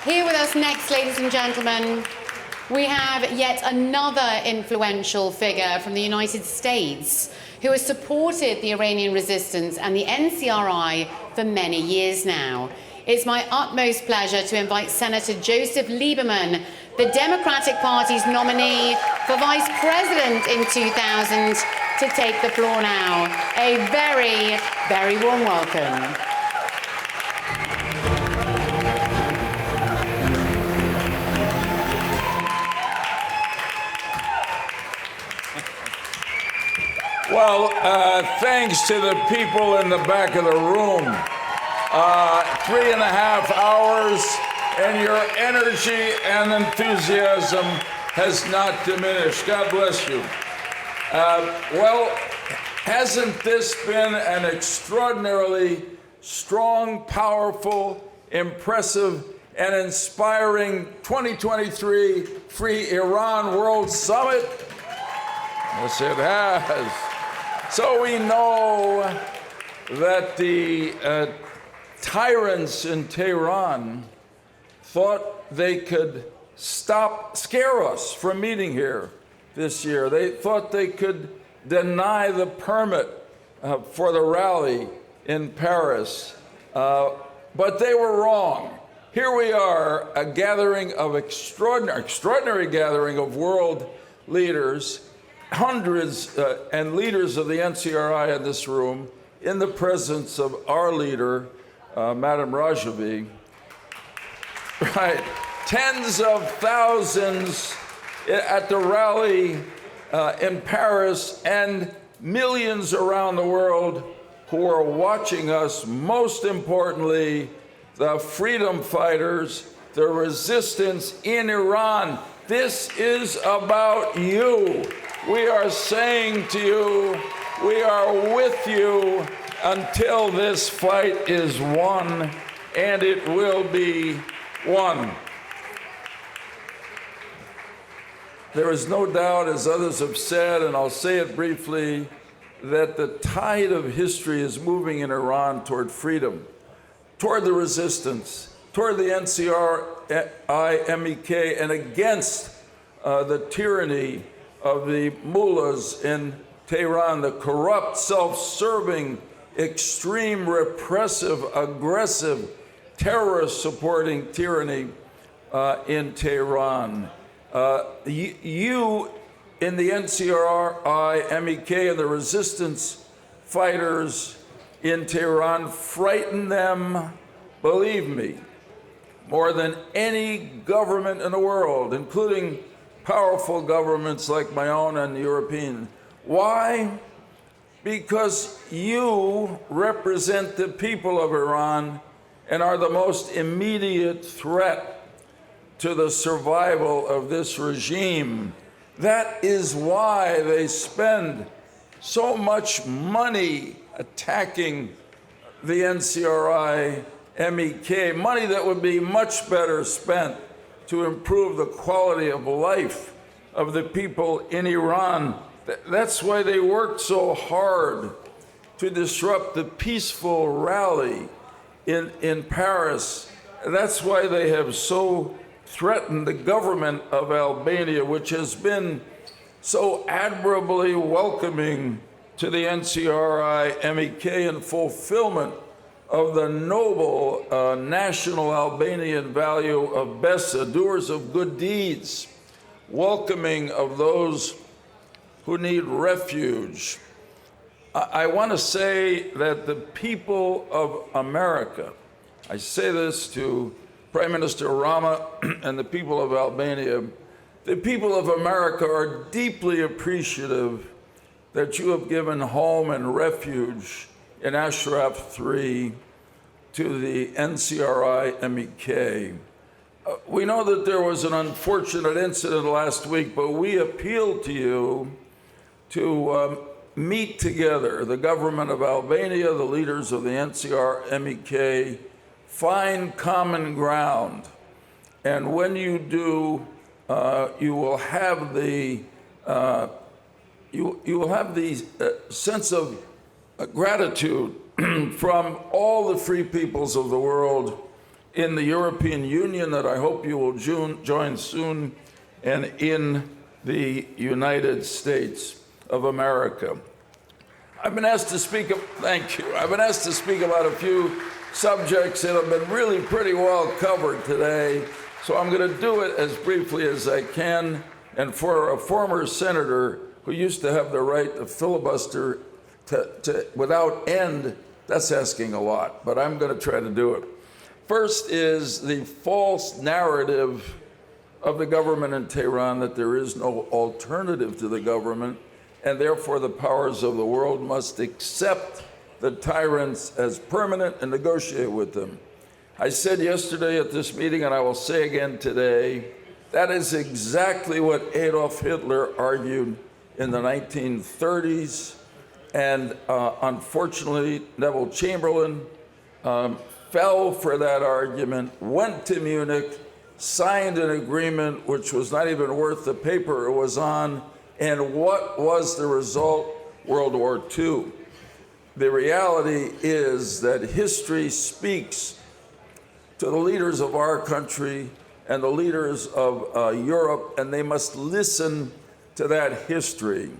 Here with us next, ladies and gentlemen, we have yet another influential figure from the United States who has supported the Iranian resistance and the NCRI for many years now. It's my utmost pleasure to invite Senator Joseph Lieberman, the Democratic Party's nominee for Vice President in 2000, to take the floor now. A very, very warm welcome. Well, thanks to the people in the back of the room. 3.5 hours, and your energy and enthusiasm has not diminished. God bless you. Well, hasn't this been an extraordinarily strong, powerful, impressive, and inspiring 2023 Free Iran World Summit? Yes, it has. So we know that the tyrants in Tehran thought they could scare us from meeting here this year. They thought they could deny the permit for the rally in Paris, but they were wrong. Here we are, a gathering of extraordinary gathering of world leaders, hundreds and leaders of the NCRI in this room, in the presence of our leader, Madam Raisi, right? Tens of thousands at the rally in Paris, and millions around the world who are watching us. Most importantly, the freedom fighters, the resistance in Iran. This is about you. We are saying to you, we are with you until this fight is won, and it will be won. There is no doubt, as others have said, and I'll say it briefly, that the tide of history is moving in Iran toward freedom, toward the resistance, toward the NCRI, MEK, and against the tyranny of the mullahs in Tehran, the corrupt, self-serving, extreme, repressive, aggressive, terrorist-supporting tyranny in Tehran. You in the NCRI, MEK, and the resistance fighters in Tehran frighten them, believe me, more than any government in the world, including powerful governments like my own and European. Why? Because you represent the people of Iran and are the most immediate threat to the survival of this regime. That is why they spend so much money attacking the NCRI, MEK, money that would be much better spent to improve the quality of life of the people in Iran. That's why they worked so hard to disrupt the peaceful rally in Paris. That's why they have so threatened the government of Albania, which has been so admirably welcoming to the NCRI, MEK, in fulfillment of the noble national Albanian value of BESA, doers of good deeds, welcoming of those who need refuge. I want to say that the people of America, I say this to Prime Minister Rama and the people of Albania, the people of America are deeply appreciative that you have given home and refuge in Ashraf 3 to the NCRI MEK. We know that there was an unfortunate incident last week, but we appeal to you to meet together, the government of Albania, the leaders of the NCR MEK, find common ground. And when you do, you will have the sense of gratitude from all the free peoples of the world in the European Union that I hope you will join soon, and in the United States of America. I've been asked to speak, thank you. I've been asked to speak about a few subjects that have been really pretty well covered today, so I'm going to do it as briefly as I can. And for a former senator who used to have the right to filibuster without end, that's asking a lot, but I'm going to try to do it. First is the false narrative of the government in Tehran that there is no alternative to the government, and therefore the powers of the world must accept the tyrants as permanent and negotiate with them. I said yesterday at this meeting, and I will say again today, that is exactly what Adolf Hitler argued in the 1930s. And unfortunately, Neville Chamberlain fell for that argument, went to Munich, signed an agreement which was not even worth the paper it was on. And what was the result? World War II. The reality is that history speaks to the leaders of our country and the leaders of Europe, and they must listen to that history.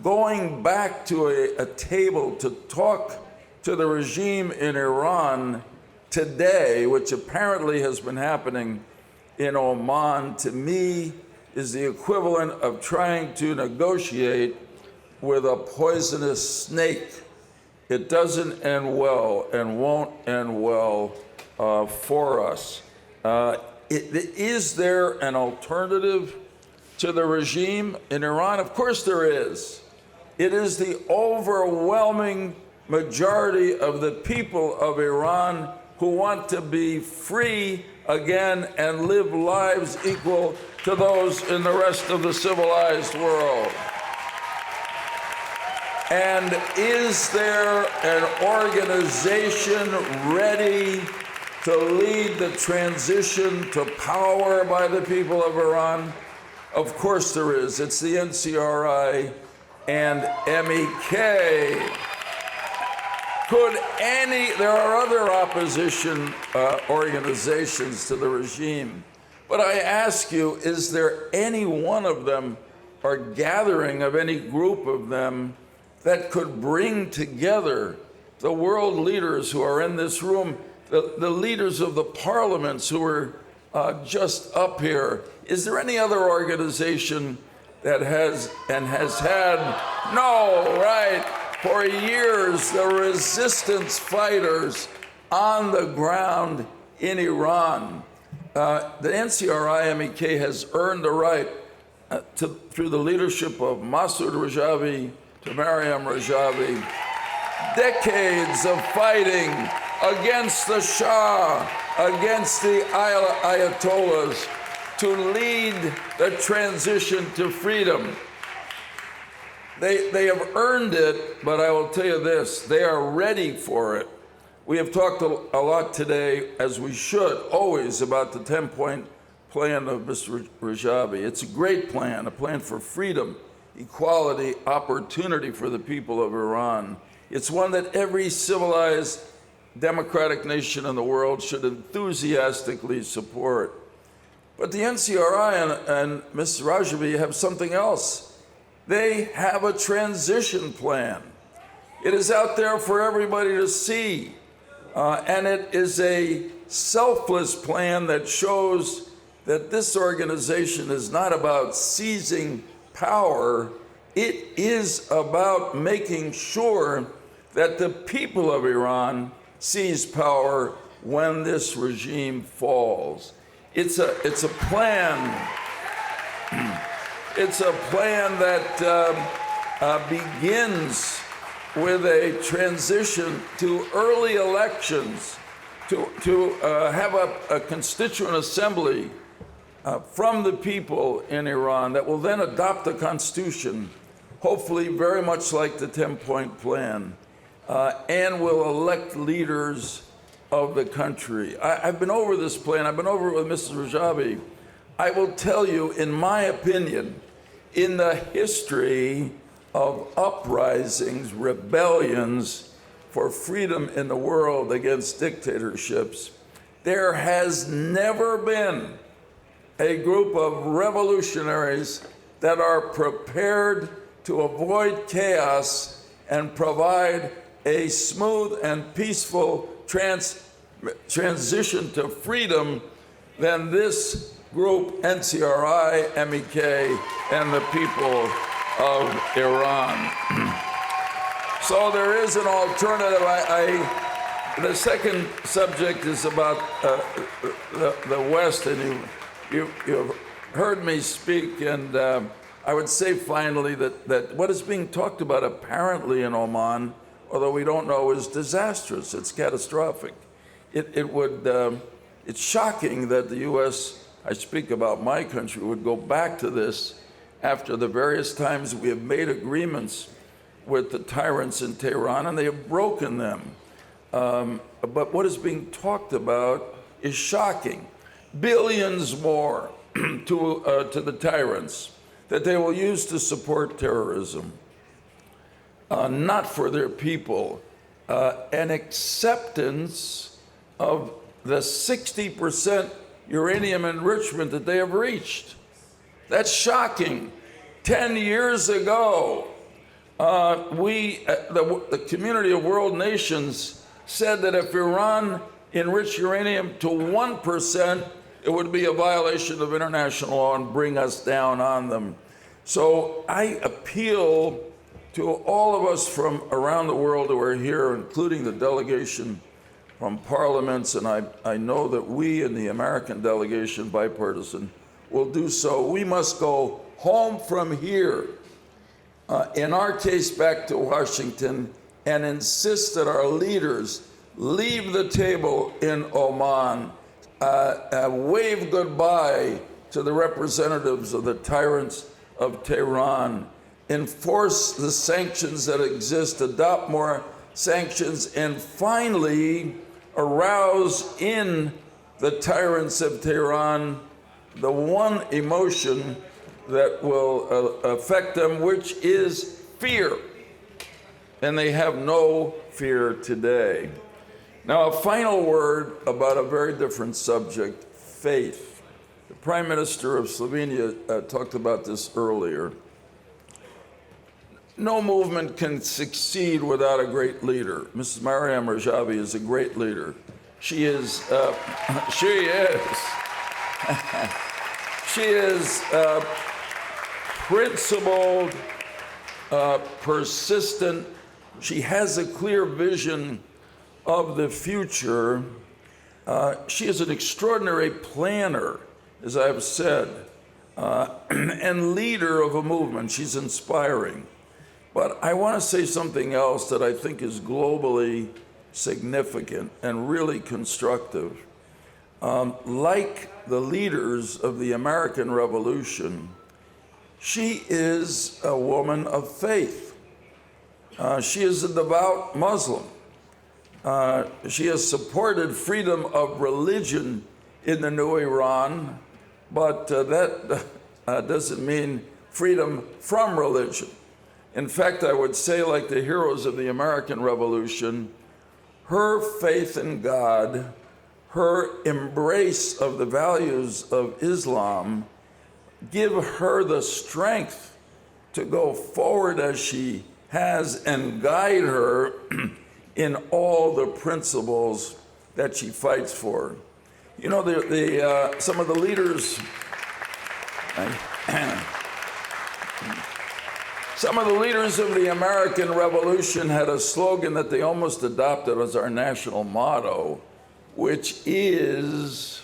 Going back to a table to talk to the regime in Iran today, which apparently has been happening in Oman, to me is the equivalent of trying to negotiate with a poisonous snake. It doesn't end well and won't end well for us. Is there an alternative to the regime in Iran? Of course there is. It is the overwhelming majority of the people of Iran who want to be free again and live lives equal to those in the rest of the civilized world. And is there an organization ready to lead the transition to power by the people of Iran? Of course there is. It's the NCRI and MEK. There are other opposition organizations to the regime, but I ask you, is there any one of them or gathering of any group of them that could bring together the world leaders who are in this room, the leaders of the parliaments who are just up here? Is there any other organization that has had, no, right, for years, the resistance fighters on the ground in Iran? The NCRI-MEK has earned the right through the leadership of Masoud Rajavi to Maryam Rajavi, decades of fighting against the Shah, against the Ayatollahs, to lead the transition to freedom. They have earned it, but I will tell you this, they are ready for it. We have talked a lot today, as we should, always, about the 10-point plan of Mr. Rajavi. It's a great plan, a plan for freedom, equality, opportunity for the people of Iran. It's one that every civilized democratic nation in the world should enthusiastically support. But the NCRI and Mr. Rajavi have something else. They have a transition plan. It is out there for everybody to see. And it is a selfless plan that shows that this organization is not about seizing power. It is about making sure that the people of Iran seize power when this regime falls. It's a plan. It's a plan that begins with a transition to early elections, to have a constituent assembly from the people in Iran that will then adopt the constitution, hopefully very much like the 10-point plan, and will elect leaders of the country. I've been over this plan. I've been over it with Mrs. Rajavi. I will tell you, in my opinion, in the history of uprisings, rebellions for freedom in the world against dictatorships, There has never been a group of revolutionaries that are prepared to avoid chaos and provide a smooth and peaceful transition to freedom than this group, NCRI, MEK, and the people of Iran. So there is an alternative. The second subject is about the West, and you've heard me speak, and I would say finally that what is being talked about apparently in Oman, although we don't know, is disastrous. It's catastrophic. It's shocking that the U.S., I speak about my country, would go back to this after the various times we have made agreements with the tyrants in Tehran, and they have broken them. But what is being talked about is shocking. Billions more to the tyrants that they will use to support terrorism, not for their people. An acceptance of the 60% uranium enrichment that they have reached. That's shocking. 10 years ago, the community of world nations said that if Iran enriched uranium to 1%, it would be a violation of international law and bring us down on them. So I appeal to all of us from around the world who are here, including the delegation from parliaments, and I know that we in the American delegation, bipartisan, will do so. We must go home from here, in our case back to Washington, and insist that our leaders leave the table in Oman, wave goodbye to the representatives of the tyrants of Tehran, enforce the sanctions that exist, adopt more sanctions, and finally arouse in the tyrants of Tehran the one emotion that will affect them, which is fear. And they have no fear today. Now, a final word about a very different subject, faith. The Prime Minister of Slovenia talked about this earlier. No movement can succeed without a great leader. Mrs. Mariam Rajavi is a great leader. She is principled, persistent. She has a clear vision of the future. She is an extraordinary planner, as I've said, and leader of a movement. She's inspiring. But I want to say something else that I think is globally significant and really constructive. Like the leaders of the American Revolution, she is a woman of faith. She is a devout Muslim. She has supported freedom of religion in the new Iran, but that doesn't mean freedom from religion. In fact, I would say, like the heroes of the American Revolution, her faith in God, her embrace of the values of Islam, give her the strength to go forward as she has and guide her in all the principles that she fights for. You know, some of the leaders, some of the leaders of the American Revolution had a slogan that they almost adopted as our national motto, which is,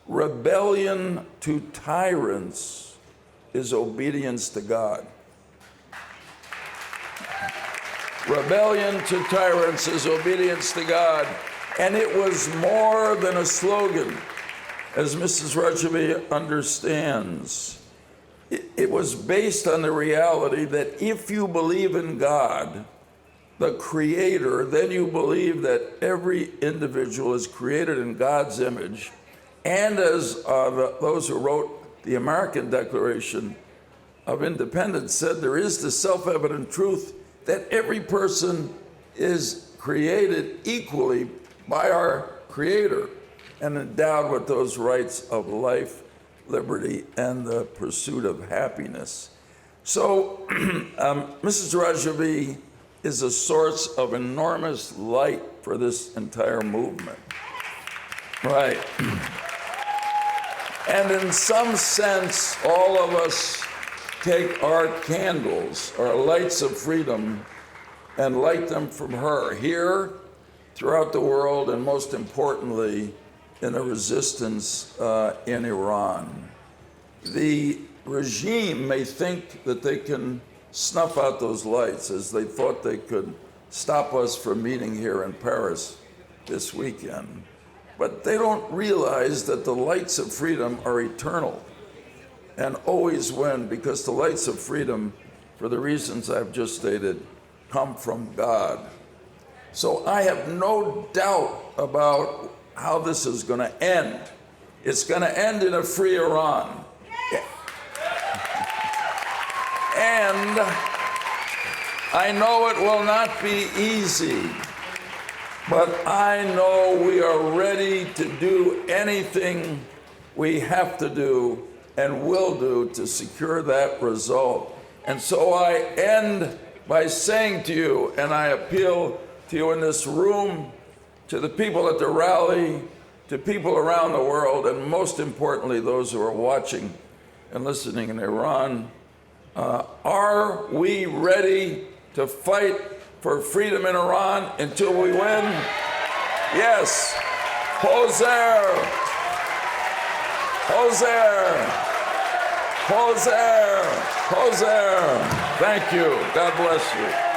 rebellion to tyrants is obedience to God. Rebellion to tyrants is obedience to God. And it was more than a slogan, as Mrs. Rajavi understands. It was based on the reality that if you believe in God, the Creator, then you believe that every individual is created in God's image. And as those who wrote the American Declaration of Independence said, there is the self-evident truth that every person is created equally by our Creator. and endowed with those rights of life, liberty, and the pursuit of happiness. So Mrs. Rajavi is a source of enormous light for this entire movement. Right. And in some sense, all of us take our candles, our lights of freedom, and light them from her here, throughout the world, and most importantly, in the resistance in Iran. The regime may think that they can snuff out those lights, as they thought they could stop us from meeting here in Paris this weekend. But they don't realize that the lights of freedom are eternal and always win, because the lights of freedom, for the reasons I've just stated, come from God. So I have no doubt about how this is going to end. It's going to end in a free Iran. And I know it will not be easy, but I know we are ready to do anything we have to do and will do to secure that result. And so I end by saying to you, and I appeal to you in this room, to the people at the rally, to people around the world, and most importantly, those who are watching and listening in Iran, are we ready to fight for freedom in Iran until we win? Yes. Hoser! Hoser! Hoser! Hoser! Thank you. God bless you.